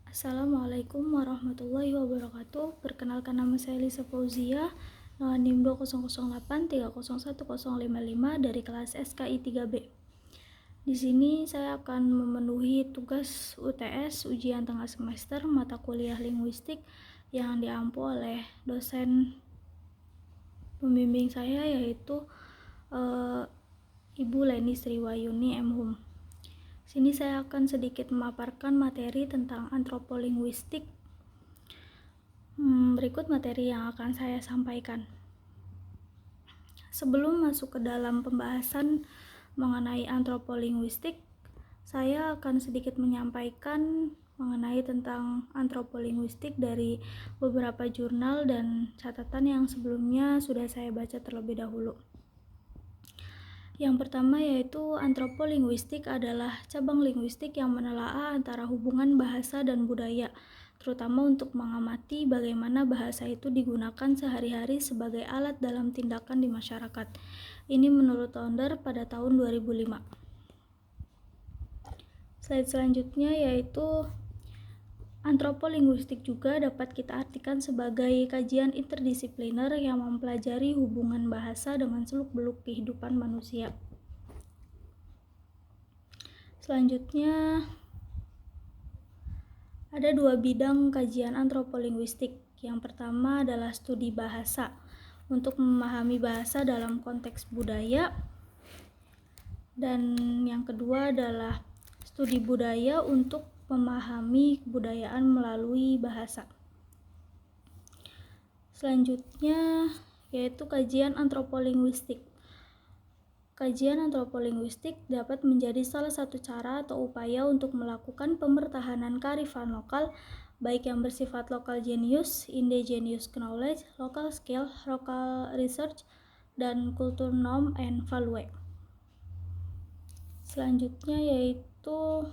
Assalamualaikum warahmatullahi wabarakatuh. Perkenalkan, nama saya Lisa Fauzia, NIM 20083011055 dari kelas SKI 3B. Di sini saya akan memenuhi tugas UTS ujian tengah semester mata kuliah linguistik yang diampu oleh dosen pembimbing saya, yaitu Ibu Leni Sriwayuni M.Hum. Sini saya akan sedikit memaparkan materi tentang antropolinguistik. Berikut materi yang akan saya sampaikan. Sebelum masuk ke dalam pembahasan mengenai antropolinguistik, saya akan sedikit menyampaikan mengenai tentang antropolinguistik dari beberapa jurnal dan catatan yang sebelumnya sudah saya baca terlebih dahulu. Yang pertama yaitu antropolinguistik adalah cabang linguistik yang menelaah antara hubungan bahasa dan budaya, terutama untuk mengamati bagaimana bahasa itu digunakan sehari-hari sebagai alat dalam tindakan di masyarakat. Ini menurut Launder pada tahun 2005. Slide selanjutnya yaitu antropolinguistik juga dapat kita artikan sebagai kajian interdisipliner yang mempelajari hubungan bahasa dengan seluk-beluk kehidupan manusia. Selanjutnya, ada dua bidang kajian antropolinguistik. Yang pertama adalah studi bahasa untuk memahami bahasa dalam konteks budaya, dan yang kedua adalah studi budaya untuk memahami kebudayaan melalui bahasa. Selanjutnya yaitu kajian antropolinguistik. Kajian antropolinguistik dapat menjadi salah satu cara atau upaya untuk melakukan pemertahanan kearifan lokal, baik yang bersifat local genius, indigenous knowledge, local skill, local research, dan culture norm and value. Selanjutnya yaitu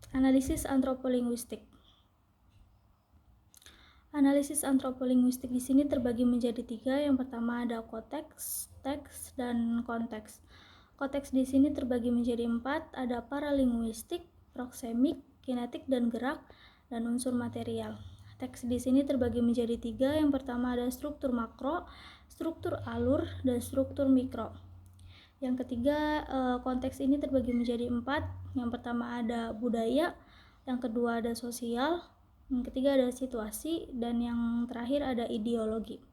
analisis antropolinguistik. Analisis antropolinguistik di sini terbagi menjadi tiga. Yang pertama ada konteks, teks, dan konteks. Konteks di sini terbagi menjadi 4, ada paralinguistik, proksemik, kinetik dan gerak, dan unsur material. Teks di sini terbagi menjadi 3. Yang pertama ada struktur makro, struktur alur, dan struktur mikro. Yang ketiga, konteks ini terbagi menjadi 4. Yang pertama ada budaya, yang kedua ada sosial, yang ketiga ada situasi, dan yang terakhir ada ideologi.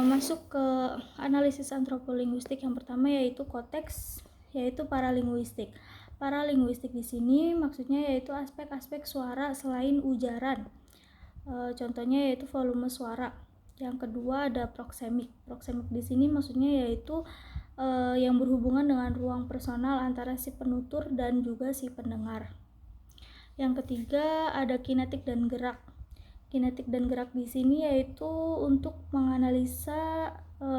Masuk ke analisis antropolinguistik yang pertama yaitu konteks, yaitu paralinguistik. Paralinguistik di sini maksudnya yaitu aspek-aspek suara selain ujaran. Contohnya yaitu volume suara. Yang kedua ada proksemik. Proksemik di sini maksudnya yaitu yang berhubungan dengan ruang personal antara si penutur dan juga si pendengar. Yang ketiga ada kinetik dan gerak. Kinetik dan gerak di sini yaitu untuk menganalisa,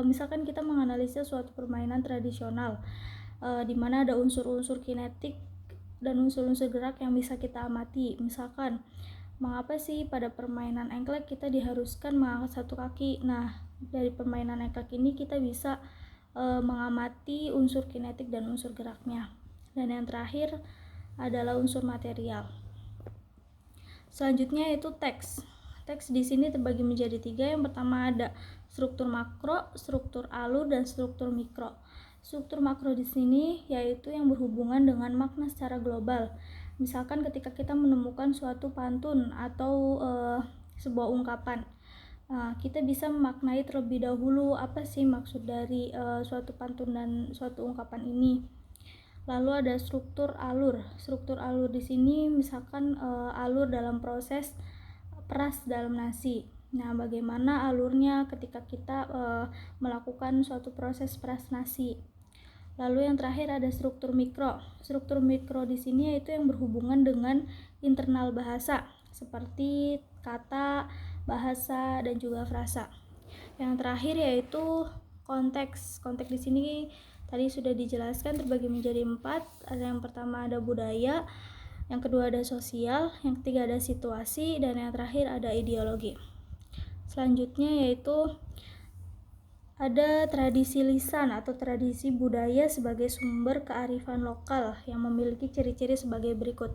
misalkan kita menganalisa suatu permainan tradisional, di mana ada unsur-unsur kinetik dan unsur-unsur gerak yang bisa kita amati. Misalkan, mengapa sih pada permainan engklek kita diharuskan mengangkat satu kaki? Nah, dari permainan engklek ini kita bisa mengamati unsur kinetik dan unsur geraknya. Dan yang terakhir adalah unsur material. Selanjutnya yaitu teks. Teks di sini terbagi menjadi 3. Yang pertama ada struktur makro, struktur alur, dan struktur mikro. Struktur makro di sini yaitu yang berhubungan dengan makna secara global. Misalkan ketika kita menemukan suatu pantun atau sebuah ungkapan, kita bisa memaknai terlebih dahulu apa sih maksud dari suatu pantun dan suatu ungkapan ini. Lalu ada struktur alur. Struktur alur di sini misalkan alur dalam proses peras dalam nasi. Nah, bagaimana alurnya ketika kita melakukan suatu proses peras nasi. Lalu yang terakhir ada struktur mikro. Struktur mikro di sini yaitu yang berhubungan dengan internal bahasa, seperti kata, bahasa, dan juga frasa. Yang terakhir yaitu konteks. Konteks di sini tadi sudah dijelaskan terbagi menjadi 4. Ada yang pertama ada budaya, yang kedua ada sosial, yang ketiga ada situasi, dan yang terakhir ada ideologi. Selanjutnya yaitu Ada tradisi lisan atau tradisi budaya sebagai sumber kearifan lokal yang memiliki ciri-ciri sebagai berikut.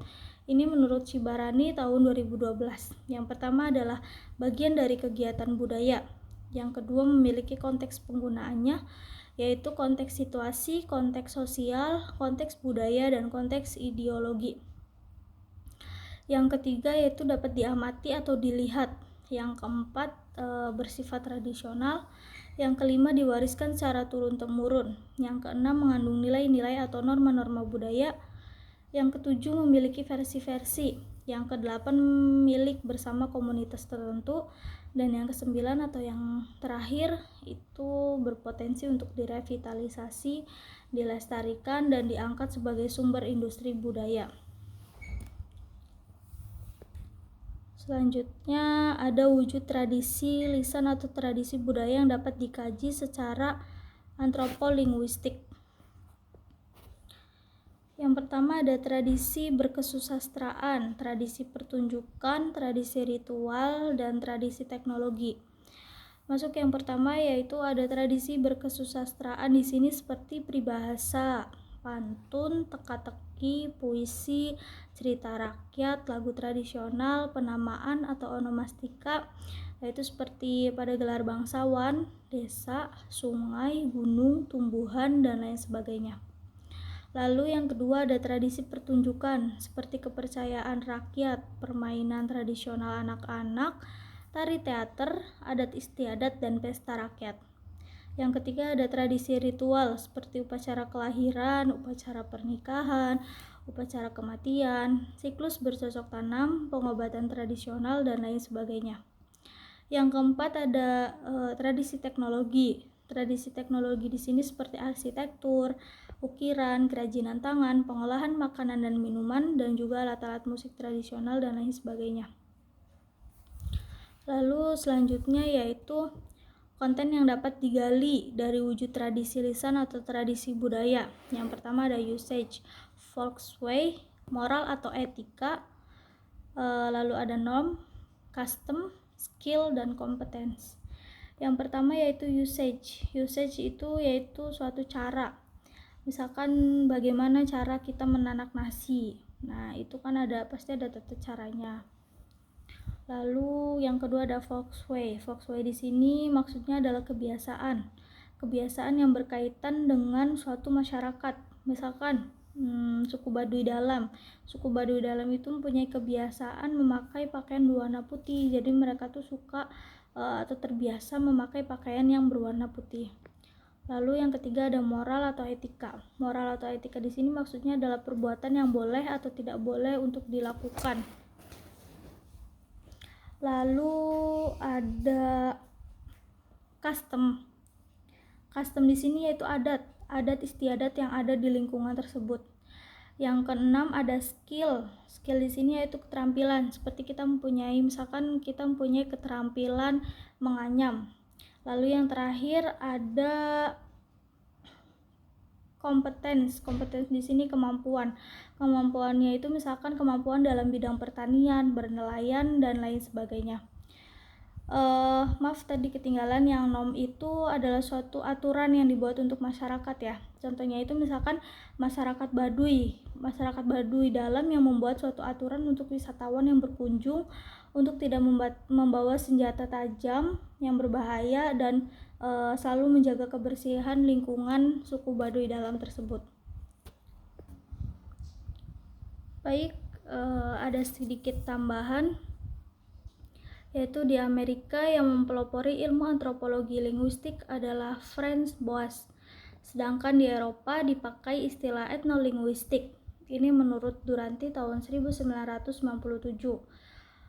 Ini menurut Cibarani tahun 2012. Yang pertama adalah bagian dari kegiatan budaya. Yang kedua memiliki konteks penggunaannya, yaitu konteks situasi, konteks sosial, konteks budaya, dan konteks ideologi. Yang ketiga yaitu dapat diamati atau dilihat. Yang keempat bersifat tradisional. Yang kelima diwariskan secara turun-temurun. Yang keenam mengandung nilai-nilai atau norma-norma budaya. Yang ketujuh memiliki versi-versi. Yang kedelapan milik bersama komunitas tertentu. Dan yang kesembilan atau yang terakhir itu berpotensi untuk direvitalisasi, dilestarikan, dan diangkat sebagai sumber industri budaya. Selanjutnya ada wujud tradisi lisan atau tradisi budaya yang dapat dikaji secara antropolinguistik. Yang pertama ada tradisi berkesusastraan, tradisi pertunjukan, tradisi ritual, dan tradisi teknologi. Masuk yang pertama yaitu ada tradisi berkesusastraan. Di sini seperti peribahasa, pantun, teka-teki, puisi, cerita rakyat, lagu tradisional, penamaan atau onomastika, yaitu seperti pada gelar bangsawan, desa, sungai, gunung, tumbuhan, dan lain sebagainya. Lalu yang kedua ada tradisi pertunjukan seperti kepercayaan rakyat, permainan tradisional anak-anak, tari teater, adat istiadat, dan pesta rakyat. Yang ketiga ada tradisi ritual seperti upacara kelahiran, upacara pernikahan, upacara kematian, siklus bercocok tanam, pengobatan tradisional, dan lain sebagainya. Yang keempat ada tradisi teknologi. Tradisi teknologi di sini seperti arsitektur, ukiran, kerajinan tangan, pengolahan makanan dan minuman, dan juga alat-alat musik tradisional dan lain sebagainya. Lalu selanjutnya yaitu konten yang dapat digali dari wujud tradisi lisan atau tradisi budaya. Yang pertama ada usage, volkswae, moral atau etika, lalu ada norm, custom, skill, dan competence. Yang pertama yaitu usage. Usage itu yaitu suatu cara. Misalkan bagaimana cara kita menanak nasi. Nah, itu kan pasti ada tata caranya. Lalu yang kedua ada volkswae. Volkswae di sini maksudnya adalah kebiasaan. Kebiasaan yang berkaitan dengan suatu masyarakat. Misalkan suku Baduy Dalam. Suku Baduy Dalam itu mempunyai kebiasaan memakai pakaian berwarna putih. Jadi mereka tuh suka atau terbiasa memakai pakaian yang berwarna putih. Lalu yang ketiga ada moral atau etika. Moral atau etika di sini maksudnya adalah perbuatan yang boleh atau tidak boleh untuk dilakukan. Lalu ada custom. Custom di sini yaitu adat istiadat yang ada di lingkungan tersebut. Yang keenam ada skill. Skill di sini yaitu keterampilan. Seperti misalkan kita mempunyai keterampilan menganyam. Lalu yang terakhir ada kompetens. Kompetens di sini kemampuan. Kemampuannya itu misalkan kemampuan dalam bidang pertanian, bernelayan, dan lain sebagainya. Maaf tadi ketinggalan, yang norm itu adalah suatu aturan yang dibuat untuk masyarakat ya. Contohnya itu misalkan masyarakat Baduy Dalam yang membuat suatu aturan untuk wisatawan yang berkunjung untuk tidak membawa senjata tajam yang berbahaya dan selalu menjaga kebersihan lingkungan suku Baduy Dalam tersebut. Baik, ada sedikit tambahan, yaitu di Amerika yang mempelopori ilmu antropologi linguistik adalah Franz Boas, sedangkan di Eropa dipakai istilah etnolinguistik. Ini menurut Duranti tahun 1997.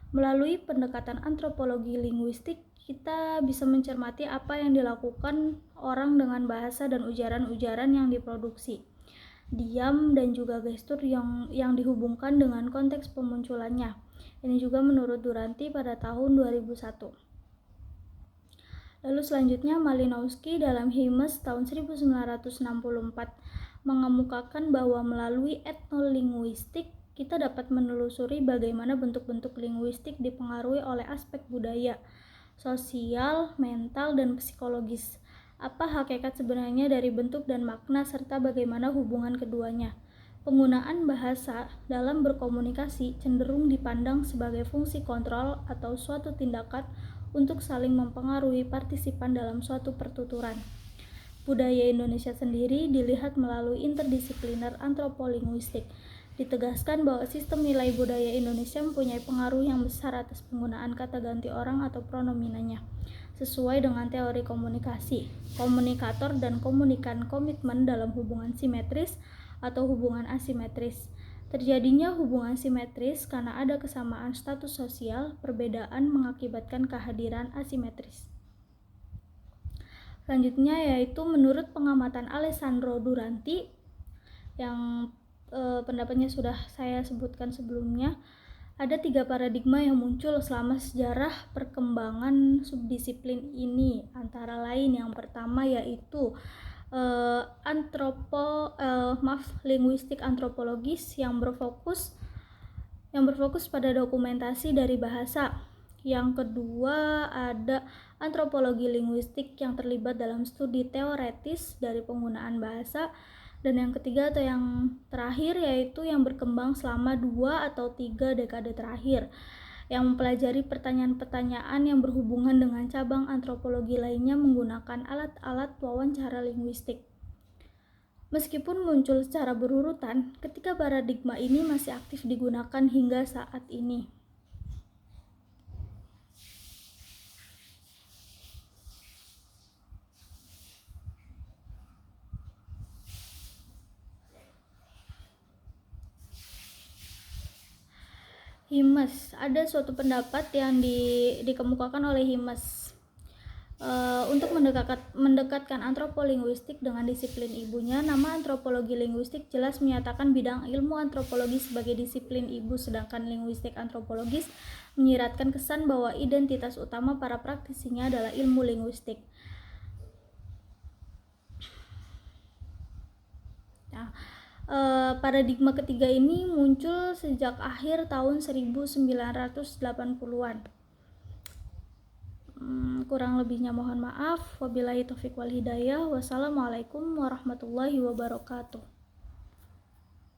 Melalui pendekatan antropologi linguistik, kita bisa mencermati apa yang dilakukan orang dengan bahasa dan ujaran-ujaran yang diproduksi, diam, dan juga gestur yang dihubungkan dengan konteks pemunculannya. Ini juga menurut Duranti pada tahun 2001. Lalu selanjutnya Malinowski dalam Hymes tahun 1964 mengemukakan bahwa melalui etnolinguistik kita dapat menelusuri bagaimana bentuk-bentuk linguistik dipengaruhi oleh aspek budaya, sosial, mental, dan psikologis. Apa hakikat sebenarnya dari bentuk dan makna serta bagaimana hubungan keduanya. Penggunaan bahasa dalam berkomunikasi cenderung dipandang sebagai fungsi kontrol atau suatu tindakan untuk saling mempengaruhi partisipan dalam suatu pertuturan. Budaya Indonesia sendiri dilihat melalui interdisipliner antropolinguistik. Ditegaskan bahwa sistem nilai budaya Indonesia mempunyai pengaruh yang besar atas penggunaan kata ganti orang atau pronominanya. Sesuai dengan teori komunikasi, komunikator dan komunikan komitmen dalam hubungan simetris atau hubungan asimetris. Terjadinya hubungan simetris karena ada kesamaan status sosial, perbedaan mengakibatkan kehadiran asimetris. Selanjutnya yaitu menurut pengamatan Alessandro Duranti yang pendapatnya sudah saya sebutkan sebelumnya, ada 3 paradigma yang muncul selama sejarah perkembangan subdisiplin ini. Antara lain yang pertama yaitu linguistik antropologis yang berfokus pada dokumentasi dari bahasa. Yang kedua ada antropologi linguistik yang terlibat dalam studi teoretis dari penggunaan bahasa. Dan yang ketiga atau yang terakhir yaitu yang berkembang selama 2 atau 3 dekade terakhir, yang mempelajari pertanyaan-pertanyaan yang berhubungan dengan cabang antropologi lainnya menggunakan alat-alat wawancara linguistik. Meskipun muncul secara berurutan, ketiga paradigma ini masih aktif digunakan hingga saat ini. Himes, ada suatu pendapat yang dikemukakan oleh Himes untuk mendekatkan antropolinguistik dengan disiplin ibunya. Nama antropologi linguistik jelas menyatakan bidang ilmu antropologi sebagai disiplin ibu, sedangkan linguistik antropologis menyiratkan kesan bahwa identitas utama para praktisinya adalah ilmu linguistik. Nah, paradigma ketiga ini muncul sejak akhir tahun 1980-an. Kurang lebihnya mohon maaf. Wabillahi taufiq wal hidayah. Wassalamualaikum warahmatullahi wabarakatuh.